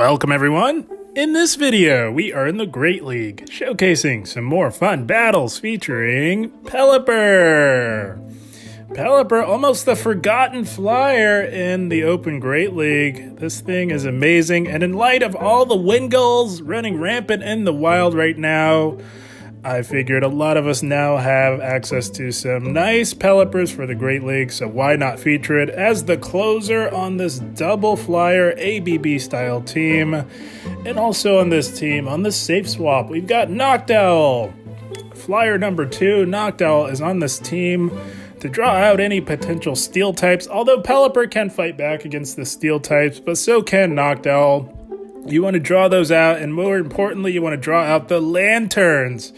Welcome everyone! In this video, we are in the Great League, showcasing some more fun battles featuring Pelipper! Pelipper, almost the forgotten flyer in the Open Great League. This thing is amazing, and in light of all the Wingulls running rampant in the wild right now, I figured a lot of us now have access to some nice Pelippers for the Great League, so why not feature it as the closer on this double flyer ABB style team. And also on this team, on the safe swap, we've got Noctowl. Flyer number 2, Noctowl is on this team to draw out any potential steel types, although Pelipper can fight back against the steel types, but so can Noctowl. You want to draw those out, and more importantly, you want to draw out the lanterns,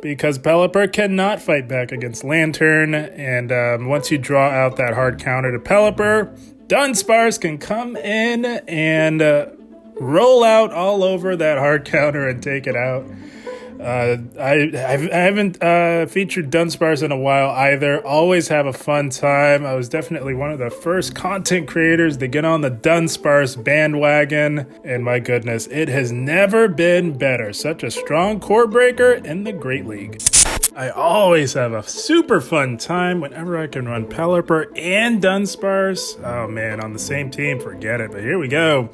because Pelipper cannot fight back against Lantern, and once you draw out that hard counter to Pelipper, Dunsparce can come in and roll out all over that hard counter and take it out. I haven't featured Dunsparce in a while either. Always have a fun time. I was definitely one of the first content creators to get on the Dunsparce bandwagon, and my goodness, it has never been better. Such a strong core breaker in the Great League. I always have a super fun time whenever I can run Pelipper and Dunsparce. Oh man, on the same team, forget it, but here we go.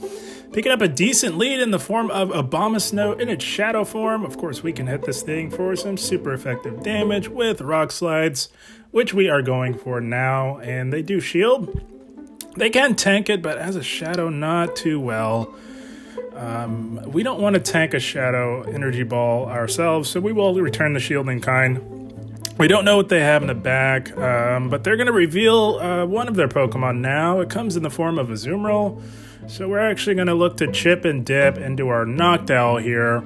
Picking up a decent lead in the form of Abomasnow in its shadow form. Of course, we can hit this thing for some super effective damage with Rock Slides, which we are going for now. And they do shield. They can tank it, but as a shadow, not too well. We don't want to tank a shadow energy ball ourselves, so we will return the shield in kind. We don't know what they have in the back, but they're going to reveal one of their Pokemon now. It comes in the form of a Azumarill. So we're actually going to look to chip and dip into our Noctowl here,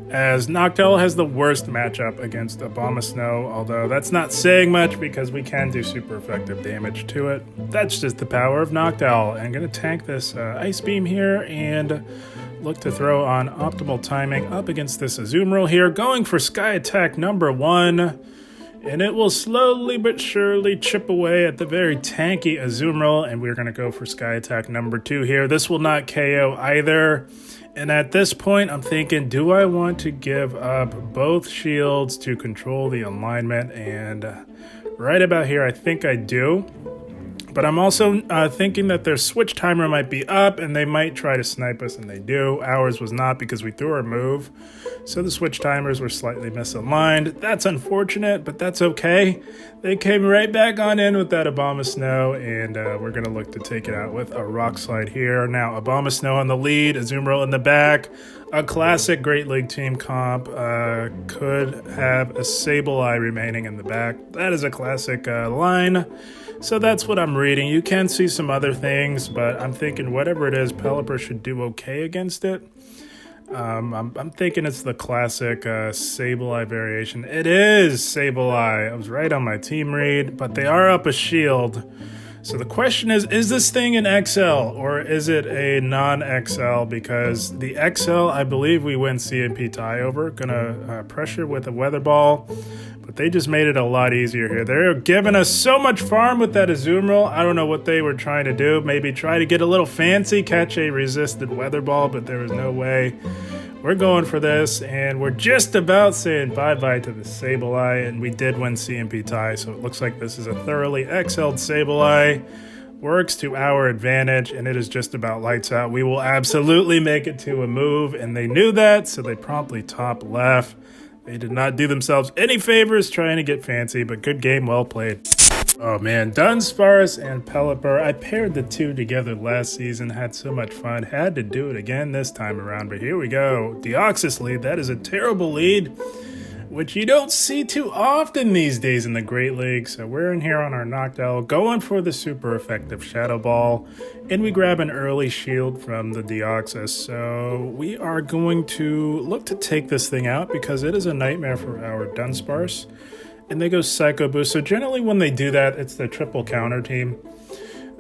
as Noctowl has the worst matchup against Abomasnow, although that's not saying much because we can do super effective damage to it. That's just the power of Noctowl. I'm going to tank this Ice Beam here and look to throw on optimal timing up against this Azumarill here, going for Sky Attack number 1. And it will slowly but surely chip away at the very tanky Azumarill, and we're going to go for Sky Attack number 2 here. This will not KO either. And at this point, I'm thinking, do I want to give up both shields to control the alignment? And right about here, I think I do. But I'm also thinking that their switch timer might be up, and they might try to snipe us, and they do. Ours was not because we threw our move. So the switch timers were slightly misaligned. That's unfortunate, but that's okay. They came right back on in with that Abomasnow, and we're going to look to take it out with a Rock Slide here. Now, Abomasnow on the lead, Azumarill in the back. A classic Great League team comp. Could have a Sableye remaining in the back. That is a classic line. So that's what I'm reading. You can see some other things, but I'm thinking whatever it is, Pelipper should do okay against it. I'm thinking it's the classic Sableye variation. It is Sableye. I was right on my team read, but they are up a shield. So the question is this thing an XL or is it a non-XL? Because the XL, I believe we win CMP tie over. Gonna pressure with a Weather Ball. But they just made it a lot easier here. They're giving us so much farm with that Azumarill. I don't know what they were trying to do. Maybe try to get a little fancy, catch a resisted Weather Ball, but there was no way. We're going for this, and we're just about saying bye-bye to the Sableye, and we did win CMP tie, so it looks like this is a thoroughly XL'd Sableye. Works to our advantage, and it is just about lights out. We will absolutely make it to a move, and they knew that, so they promptly top left. They did not do themselves any favors trying to get fancy, but good game, well played. Oh man, Dunsparce and Pelipper. I paired the two together last season, had so much fun. Had to do it again this time around, but here we go. Deoxys lead, that is a terrible lead, which you don't see too often these days in the Great League. So we're in here on our Noctowl, going for the super effective Shadow Ball, and we grab an early shield from the Deoxys. So we are going to look to take this thing out because it is a nightmare for our Dunsparce. And they go Psycho Boost. So generally when they do that, it's the triple counter team.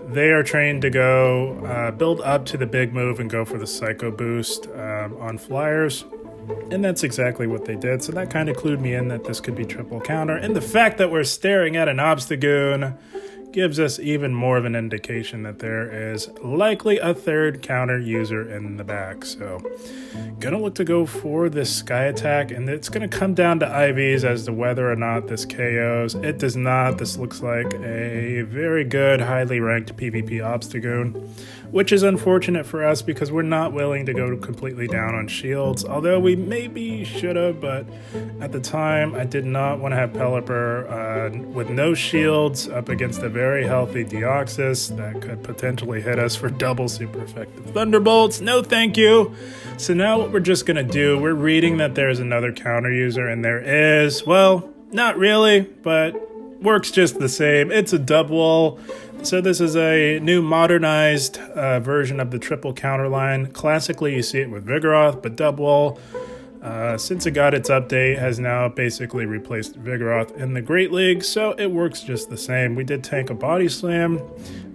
They are trained to go build up to the big move and go for the Psycho Boost on flyers. And that's exactly what they did. So that kind of clued me in that this could be triple counter. And the fact that we're staring at an Obstagoon gives us even more of an indication that there is likely a third counter user in the back. So gonna look to go for this Sky Attack, and it's gonna come down to IVs as to whether or not this KOs. It does not. This looks like a very good, highly ranked PvP Obstagoon, which is unfortunate for us because we're not willing to go completely down on shields, although we maybe should have, but at the time I did not want to have Pelipper with no shields up against a very healthy Deoxys that could potentially hit us for double super effective Thunderbolts. No thank you. So now what we're just going to do, we're reading that there's another counter user, and there is, well, not really, but works just the same. It's a Dubwool. So this is a new modernized version of the triple counter line. Classically, you see it with Vigoroth, but Dubwool, since it got its update, has now basically replaced Vigoroth in the Great League, so it works just the same. We did tank a Body Slam.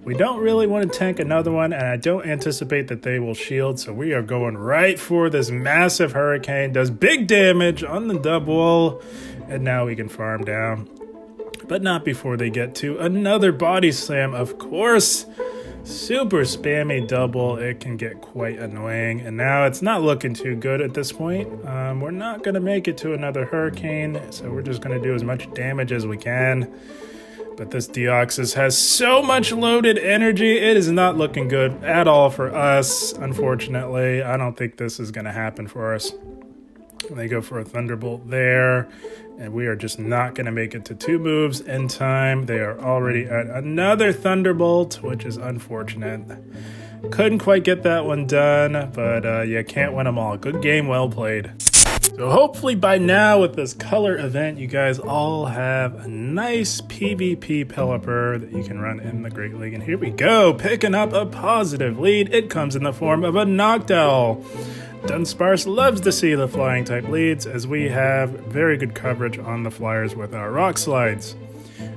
We don't really want to tank another one, and I don't anticipate that they will shield, so we are going right for this massive Hurricane. Does big damage on the Dubwool, and now we can farm down. But not before they get to another Body Slam, of course. Super spammy Dubwool, it can get quite annoying. And now it's not looking too good at this point. We're not going to make it to another Hurricane, so we're just going to do as much damage as we can. But this Deoxys has so much loaded energy, it is not looking good at all for us, unfortunately. I don't think this is going to happen for us. They go for a Thunderbolt there, and we are just not going to make it to 2 moves in time. They are already at another Thunderbolt, which is unfortunate. Couldn't quite get that one done, but you can't win them all. Good game, well played. So hopefully by now with this color event, you guys all have a nice PvP Pelipper that you can run in the Great League. And here we go, picking up a positive lead. It comes in the form of a Noctowl. Dunsparce loves to see the flying type leads, as we have very good coverage on the flyers with our rock slides.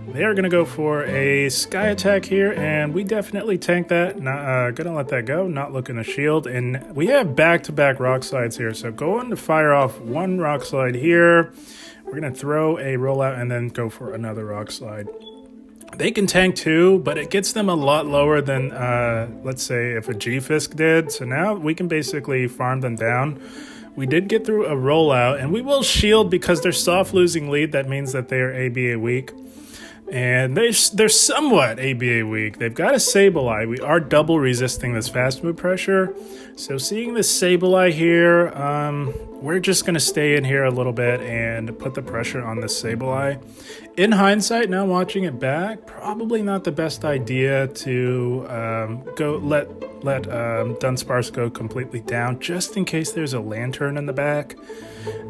They are going to go for a Sky Attack here, and we definitely tank that. Not going to let that go, not looking to shield. And we have back-to-back rock slides here, so going to fire off one rock slide here. We're going to throw a rollout and then go for another rock slide. They can tank too, but it gets them a lot lower than, let's say, if a G-Fisk did. So now we can basically farm them down. We did get through a rollout, and we will shield because they're soft losing lead. That means that they are ABA weak. And they're somewhat ABA weak. They've got a Sableye. We are double resisting this fast move pressure. So seeing this Sableye here, we're just going to stay in here a little bit and put the pressure on this Sableye. In hindsight, now watching it back, probably not the best idea to let Dunsparce go completely down, just in case there's a Lantern in the back.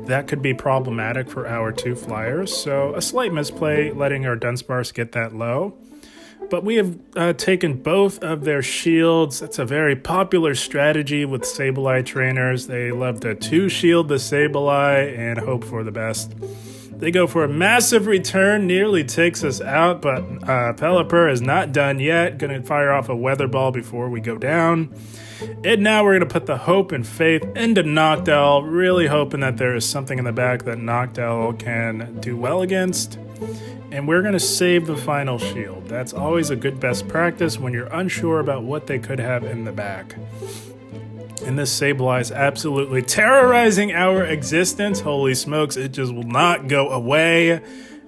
That could be problematic for our 2 flyers, so a slight misplay letting our Dunsparce get that low. But we have taken both of their shields. That's a very popular strategy with Sableye trainers. They love to 2-shield the Sableye and hope for the best. They go for a massive return, nearly takes us out, but Pelipper is not done yet. Gonna fire off a Weather Ball before we go down. And now we're gonna put the hope and faith into Noctowl, really hoping that there is something in the back that Noctowl can do well against. And we're gonna save the final shield. That's always a good best practice when you're unsure about what they could have in the back. And this Sableye is absolutely terrorizing our existence. Holy smokes, it just will not go away.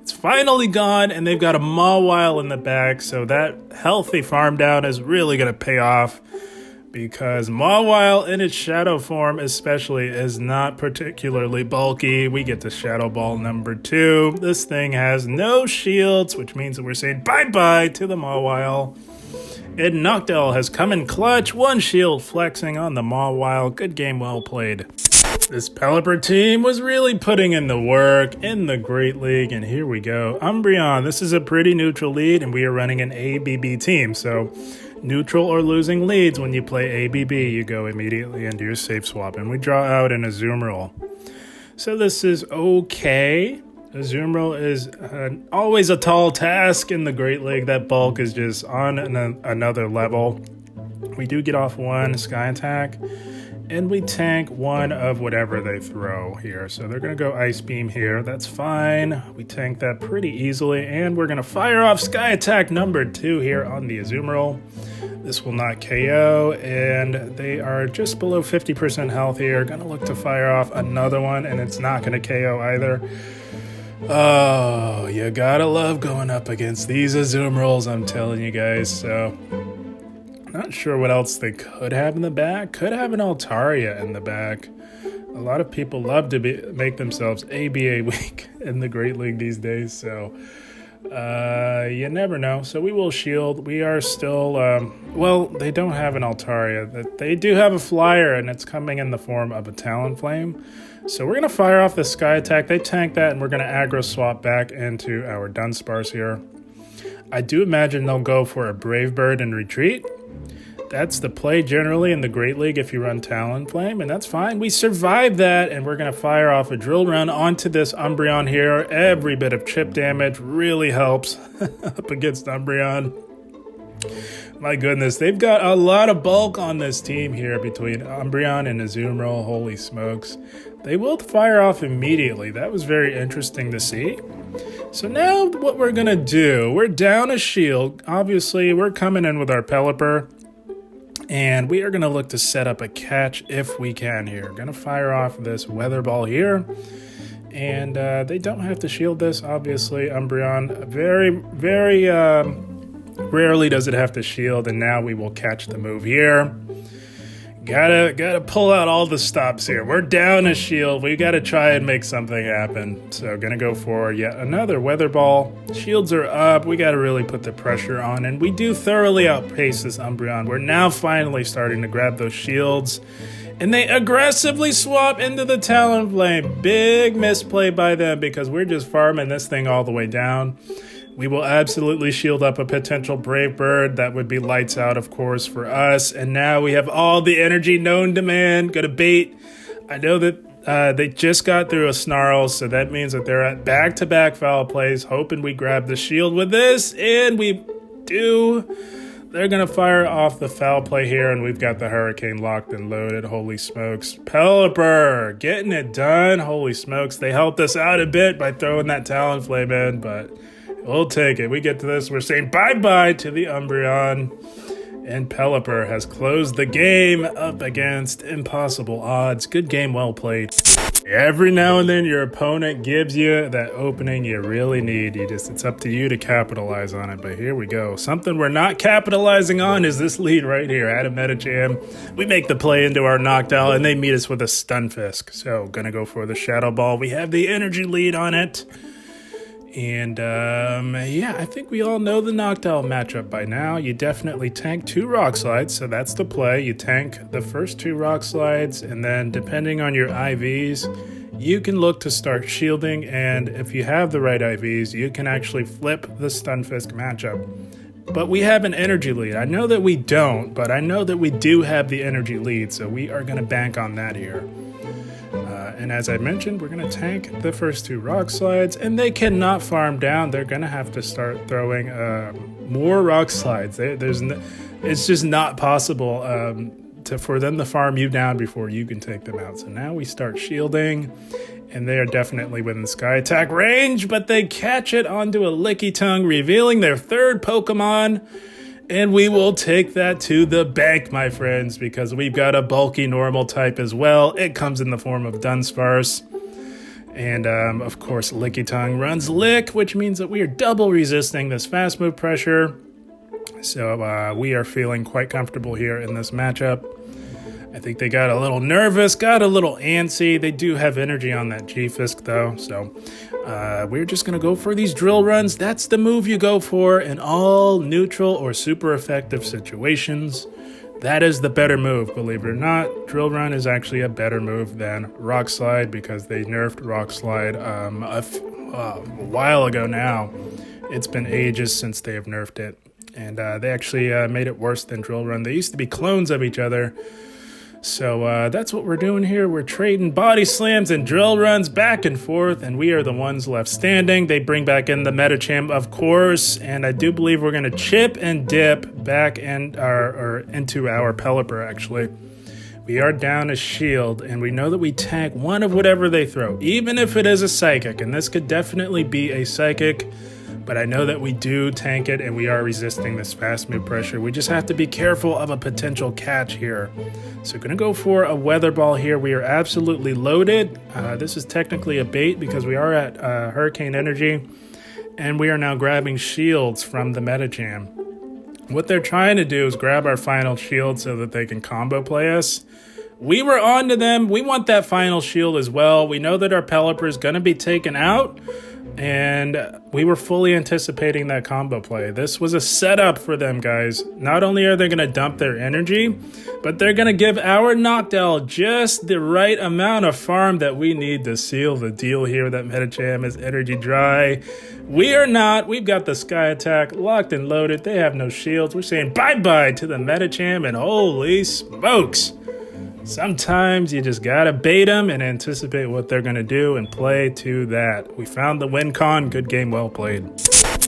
It's finally gone, and they've got a Mawile in the back, so that healthy farm down is really going to pay off, because Mawile in its shadow form especially is not particularly bulky. We get to Shadow Ball number 2. This thing has no shields, which means that we're saying bye-bye to the Mawile. And Noctowl has come in clutch, 1 shield flexing on the Mawile. Good game, well played. This Pelipper team was really putting in the work in the Great League, and here we go. Umbreon, this is a pretty neutral lead, and we are running an ABB team, so neutral or losing leads when you play ABB, you go immediately into your safe swap, and we draw out an Azumarill. So this is okay. Azumarill is always a tall task in the Great League. That bulk is just on another level. We do get off 1 Sky Attack, and we tank one of whatever they throw here. So they're going to go Ice Beam here. That's fine. We tank that pretty easily, and we're going to fire off Sky Attack number 2 here on the Azumarill. This will not KO, and they are just below 50% health here. Going to look to fire off another one, and it's not going to KO either. Oh, you gotta love going up against these Azumarills, I'm telling you guys. So, not sure what else they could have in the back. Could have an Altaria in the back. A lot of people love to make themselves ABA weak in the Great League these days, so you never know. So we will shield. We are still, well, they don't have an Altaria. They do have a Flyer, and it's coming in the form of a Talonflame. So we're going to fire off the Sky Attack. They tank that, and we're going to aggro swap back into our Dunsparce here. I do imagine they'll go for a Brave Bird and retreat. That's the play generally in the Great League if you run Talonflame, and that's fine. We survived that, and we're going to fire off a Drill Run onto this Umbreon here. Every bit of chip damage really helps up against Umbreon. My goodness, they've got a lot of bulk on this team here between Umbreon and Azumarill. Holy smokes. They will fire off immediately. That was very interesting to see. So now what we're going to do, we're down a shield. Obviously, we're coming in with our Pelipper. And we are going to look to set up a catch if we can here. Going to fire off this Weather Ball here. And they don't have to shield this, obviously. Umbreon very, very rarely does it have to shield. And now we will catch the move here. Gotta pull out all the stops here. We're down a shield. We gotta try and make something happen. So gonna go for yet another Weather Ball. Shields are up. We gotta really put the pressure on, and we do thoroughly outpace this Umbreon. We're now finally starting to grab those shields, and they aggressively swap into the Talonflame. Big misplay by them because we're just farming this thing all the way down. We will absolutely shield up a potential Brave Bird. That would be lights out, of course, for us. And now we have all the energy known to man. Gonna bait. I know that they just got through a Snarl, so that means that they're at back-to-back foul plays, hoping we grab the shield with this, and we do. They're gonna fire off the foul play here, and we've got the Hurricane locked and loaded. Holy smokes. Pelipper getting it done. Holy smokes. They helped us out a bit by throwing that Talonflame in, but we'll take it. We get to this. We're saying bye-bye to the Umbreon. And Pelipper has closed the game up against impossible odds. Good game, well played. Every now and then your opponent gives you that opening you really need. It's up to you to capitalize on it. But here we go. Something we're not capitalizing on is this lead right here. At a Medicham, we make the play into our Noctowl, and they meet us with a Stunfisk. So gonna go for the Shadow Ball. We have the energy lead on it. And, yeah, I think we all know the Noctowl matchup by now. You definitely tank 2 Rock Slides, so that's the play. You tank the first 2 Rock Slides, and then depending on your IVs, you can look to start shielding, and if you have the right IVs, you can actually flip the Stunfisk matchup. But we have an energy lead. I know that we don't, but I know that we do have the energy lead, so we are going to bank on that here. And as I mentioned, we're going to tank the first 2 Rock Slides, and they cannot farm down. They're going to have to start throwing more Rock Slides. It's just not possible for them to farm you down before you can take them out. So now we start shielding, and they are definitely within Sky Attack range, but they catch it onto a Lickitung, revealing their 3rd Pokemon. And we will take that to the bank, my friends, because we've got a bulky normal type as well. It comes in the form of Dunsparce. And, of course, Lickitung runs Lick, which means that we are double resisting this fast move pressure. So we are feeling quite comfortable here in this matchup. I think they got a little nervous, got a little antsy. They do have energy on that G-Fisk, though. So we're just going to go for these drill runs. That's the move you go for in all neutral or super effective situations. That is the better move, believe it or not. Drill run is actually a better move than Rock Slide because they nerfed Rock Slide a while ago now. It's been ages since they have nerfed it. And they actually made it worse than Drill Run. They used to be clones of each other. So that's what we're doing here. We're trading body slams and drill runs back and forth, and we are the ones left standing. They bring back in the Medicham, of course, and I do believe we're going to chip and dip back into our Pelipper, actually. We are down a shield, and we know that we tank one of whatever they throw, even if it is a psychic, and this could definitely be a psychic, but I know that we do tank it, and we are resisting this fast move pressure. We just have to be careful of a potential catch here. So gonna go for a Weather Ball here. We are absolutely loaded. This is technically a bait because we are at Hurricane Energy, and we are now grabbing shields from the Medicham. What they're trying to do is grab our final shield so that they can combo play us. We were on to them. We want that final shield as well. We know that our Pelipper is going to be taken out, and we were fully anticipating that combo play. This was a setup for them, guys. Not only are they going to dump their energy, but they're going to give our Noctowl just the right amount of farm that we need to seal the deal here that Medicham is energy dry. We are not. We've got the Sky Attack locked and loaded. They have no shields. We're saying bye-bye to the Medicham, and holy smokes. Sometimes you just gotta bait them and anticipate what they're gonna do and play to that. We found the win con. Good game, well played.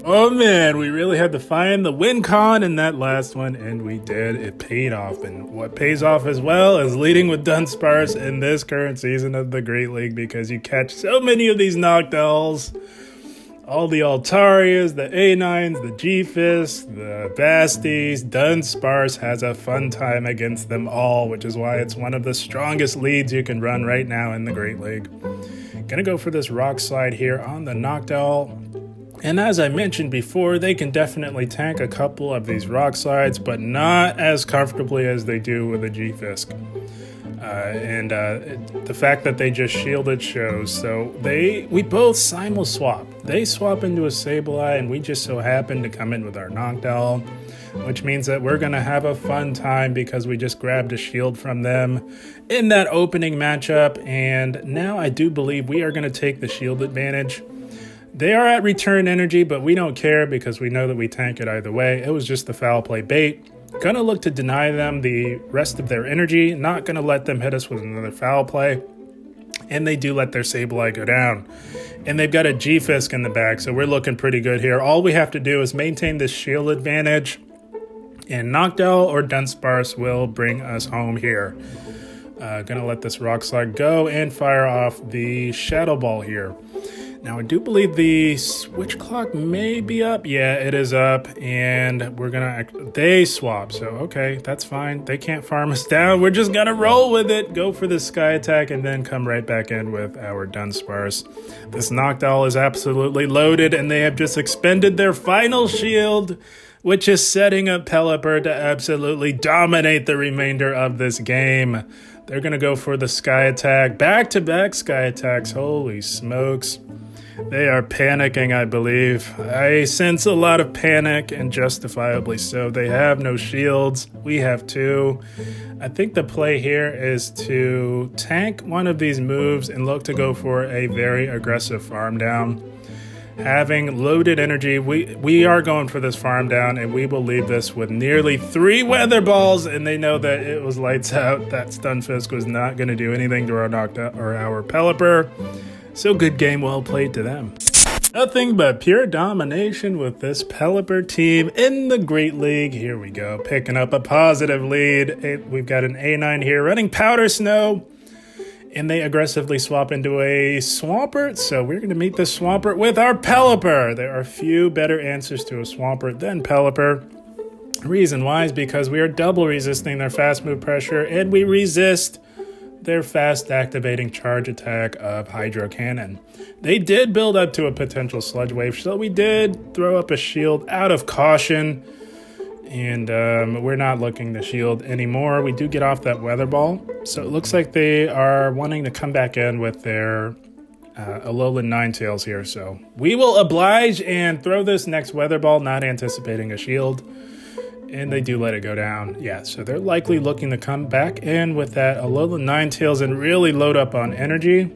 Oh man, we really had to find the win con in that last one, and we did. It paid off, and what pays off as well is leading with Dunsparce in this current season of the Great League, because you catch so many of these Noctowls. All the Altarias, the A9s, the G-Fists, the Basties. Dunsparce has a fun time against them all, which is why it's one of the strongest leads you can run right now in the Great League. Gonna go for this Rock Slide here on the Noctowl. And as I mentioned before, they can definitely tank a couple of these Rock Slides, but not as comfortably as they do with a G-Fisk. The fact that they just shielded shows. So we both simul swap. They swap into a Sableye, and we just so happen to come in with our Noctowl, which means that we're going to have a fun time because we just grabbed a shield from them in that opening matchup. And now I do believe we are going to take the shield advantage. They are at return energy, but we don't care because we know that we tank it either way. It was just the foul play bait. Gonna look to deny them the rest of their energy, not gonna let them hit us with another foul play. And they do let their Sableye go down. And they've got a G-Fisk in the back, so we're looking pretty good here. All we have to do is maintain this shield advantage, and Noctowl or Dunsparce will bring us home here. Gonna let this Rock Slide go and fire off the Shadow Ball here. Now, I do believe the switch clock may be up. Yeah, it is up, and they swap, so okay, that's fine. They can't farm us down. We're just gonna roll with it, go for the Sky Attack, and then come right back in with our Dunsparce. This Noctowl is absolutely loaded, and they have just expended their final shield, which is setting up Pelipper to absolutely dominate the remainder of this game. They're gonna go for the Sky Attack, back-to-back Sky Attacks, holy smokes. They are panicking, I believe. I sense a lot of panic, and justifiably so. They have no shields. We have two. I think the play here is to tank one of these moves and look to go for a very aggressive farm down. Having loaded energy, we are going for this farm down, and we will leave this with nearly 3 Weather Balls, and they know that it was lights out. That Stunfisk was not going to do anything to our Pelipper. So good game, well played to them. Nothing but pure domination with this Pelipper team in the Great League. Here we go, picking up a positive lead. We've got an A9 here running Powder Snow, and they aggressively swap into a Swampert. So we're going to meet the Swampert with our Pelipper. There are few better answers to a Swampert than Pelipper. Reason why is because we are double resisting their fast move pressure, and we resist their fast activating charge attack of Hydro Cannon. They did build up to a potential Sludge Wave, so we did throw up a shield out of caution, and we're not looking to shield anymore. We do get off that Weather Ball, so it looks like they are wanting to come back in with their Alolan Ninetales here, so we will oblige and throw this next Weather Ball, not anticipating a shield. And they do let it go down. Yeah, so they're likely looking to come back in with that Alolan Ninetales and really load up on energy.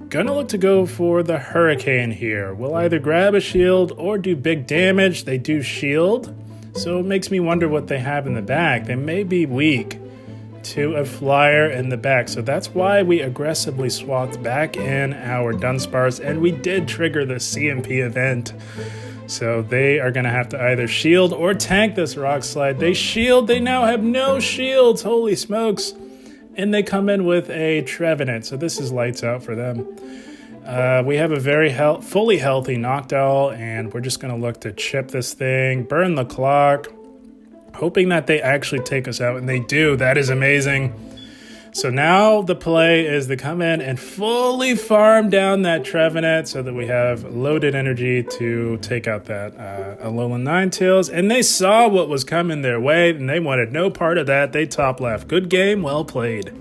Gonna look to go for the Hurricane here. We'll either grab a shield or do big damage. They do shield, so it makes me wonder what they have in the back. They may be weak to a flyer in the back, so that's why we aggressively swapped back in our Dunsparce, and we did trigger the CMP event. So they are going to have to either shield or tank this Rock Slide. They shield. They now have no shields. Holy smokes. and they come in with a Trevenant, so this is lights out for them. We have a very fully healthy Noctowl, and we're just going to look to chip this thing, burn the clock, hoping that they actually take us out, and they do. That is amazing. So now the play is to come in and fully farm down that Trevenant so that we have loaded energy to take out that Alolan Ninetales. And they saw what was coming their way, and they wanted no part of that. They top left. Good game, well played.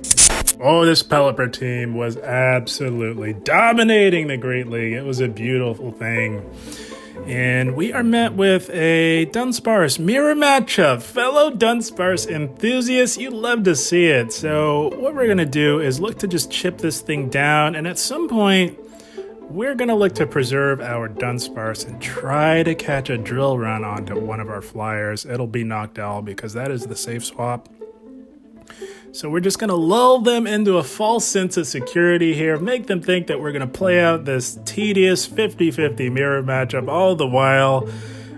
Oh, this Pelipper team was absolutely dominating the Great League. It was a beautiful thing. And we are met with a Dunsparce mirror matchup. Fellow Dunsparce enthusiasts, you love to see it. So what we're going to do is look to just chip this thing down. And at some point, we're going to look to preserve our Dunsparce and try to catch a drill run onto one of our flyers. It'll be Noctowl because that is the safe swap. So we're just going to lull them into a false sense of security here, make them think that we're going to play out this tedious 50-50 mirror matchup all the while.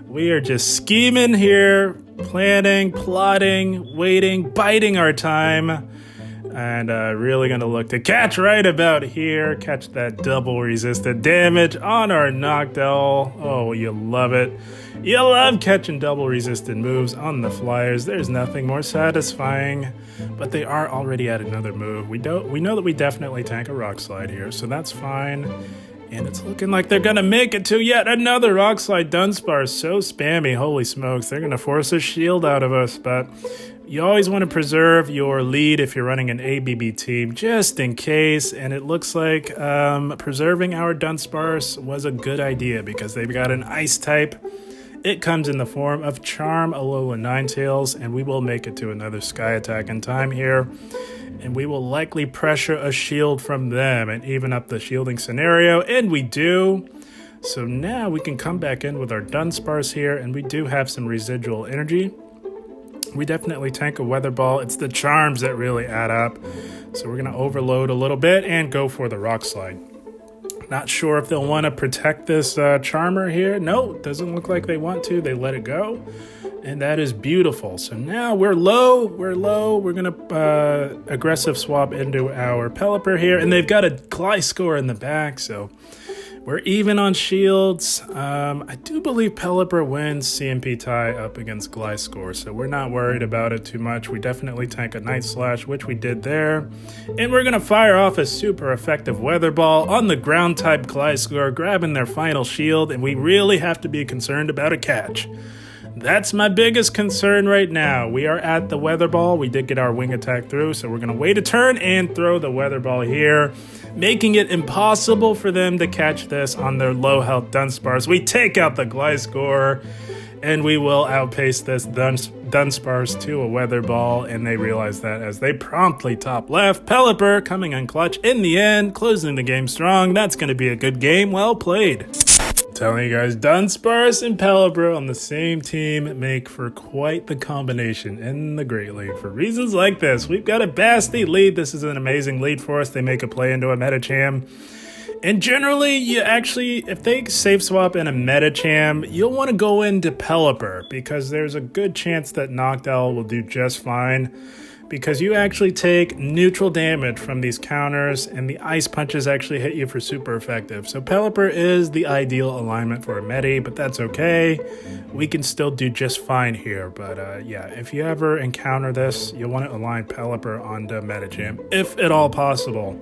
We are just scheming here, planning, plotting, waiting, biding our time, and really going to look to catch right about here, catch that double resisted damage on our Noctowl. Oh, you love it. You love catching double resisted moves on the flyers. There's nothing more satisfying, but they are already at another move. We know that we definitely tank a Rock Slide here, so that's fine. And it's looking like they're gonna make it to yet another Rock Slide. Dunsparce, so spammy, holy smokes. They're gonna force a shield out of us, but you always want to preserve your lead if you're running an ABB team, just in case. And it looks like preserving our Dunsparce was a good idea because they've got an Ice type. It comes in the form of Charm Alolan Ninetales, and we will make it to another Sky Attack in time here. And we will likely pressure a shield from them and even up the shielding scenario, and we do. So now we can come back in with our Dunsparce here, and we do have some residual energy. We definitely tank a Weather Ball. It's the charms that really add up. So we're going to overload a little bit and go for the Rock Slide. Not sure if they'll want to protect this Charmer here. No, doesn't look like they want to. They let it go. And that is beautiful. So now we're low. We're going to aggressive swap into our Pelipper here. And they've got a Gliscor in the back. So we're even on shields. I do believe Pelipper wins CMP tie up against Gliscor, so we're not worried about it too much. We definitely tank a Night Slash, which we did there. And we're going to fire off a super effective Weather Ball on the ground-type Gliscor, grabbing their final shield, and we really have to be concerned about a catch. That's my biggest concern right now. We are at the Weather Ball. We did get our Wing Attack through, so we're going to wait a turn and throw the Weather Ball here, making it impossible for them to catch this on their low health Dunsparce. We take out the Gliscor, and we will outpace this Dunsparce to a Weather Ball, and they realize that as they promptly top left. Pelipper coming in clutch in the end, closing the game strong. That's going to be a good game. Well played. Telling you guys, Dunsparce and Pelipper on the same team make for quite the combination in the Great League. For reasons like this, we've got a Basti lead. This is an amazing lead for us. They make a play into a Medicham. And generally, you actually, if they safe swap in a Medicham, you'll want to go into Pelipper because there's a good chance that Noctowl will do just fine, because you actually take neutral damage from these counters, and the Ice Punches actually hit you for super effective. So Pelipper is the ideal alignment for a Medi, but that's okay. We can still do just fine here. But yeah, if you ever encounter this, you'll want to align Pelipper onto Medicham, if at all possible.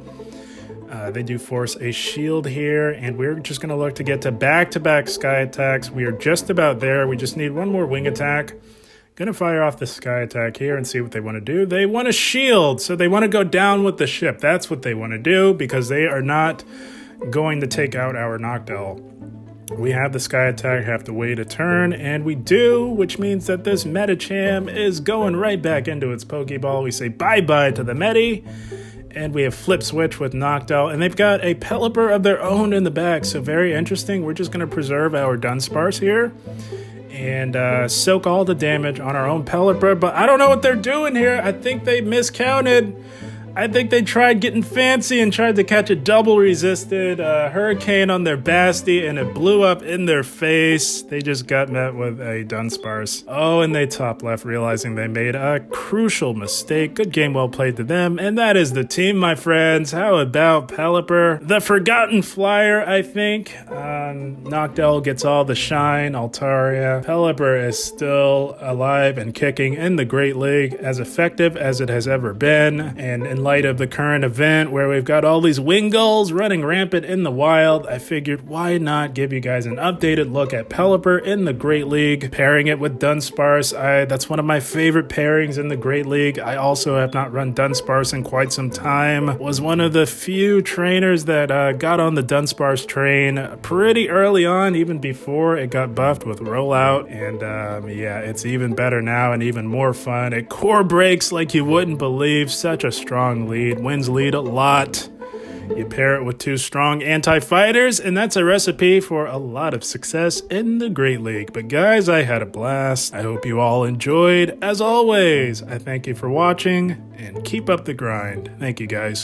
They do force a shield here, and we're just going to look to get to back-to-back Sky Attacks. We are just about there. We just need one more Wing Attack. Gonna fire off the Sky Attack here and see what they want to do. They want to shield, so they want to go down with the ship. That's what they want to do, because they are not going to take out our Noctowl. We have the Sky Attack, have to wait a turn, and we do, which means that this Medicham is going right back into its Pokeball. We say bye-bye to the Medi, and we have Flip Switch with Noctowl, and they've got a Pelipper of their own in the back, so very interesting. We're just going to preserve our Dunsparce here and soak all the damage on our own Pelipper, but I don't know what they're doing here. I think they miscounted. I think they tried getting fancy and tried to catch a double resisted Hurricane on their Basti, and it blew up in their face. They just got met with a Dunsparce. Oh, and they top left, realizing they made a crucial mistake. Good game, well played to them. And that is the team, my friends. How about Pelipper? The forgotten flyer, I think. Noctowl gets all the shine. Altaria. Pelipper is still alive and kicking in the Great League, as effective as it has ever been. And in light of the current event where we've got all these Wingulls running rampant in the wild, I figured why not give you guys an updated look at Pelipper in the Great League, pairing it with Dunsparce. That's one of my favorite pairings in the Great League. I also have not run Dunsparce in quite some time. Was one of the few trainers that got on the Dunsparce train pretty early on, even before it got buffed with rollout. And yeah, it's even better now and even more fun. It core breaks like you wouldn't believe. Such a strong lead, wins lead a lot. You pair it with two strong anti-fighters, and that's a recipe for a lot of success in the Great League. But guys, I had a blast. I hope you all enjoyed. As always, I thank you for watching, and keep up the grind. Thank you, guys.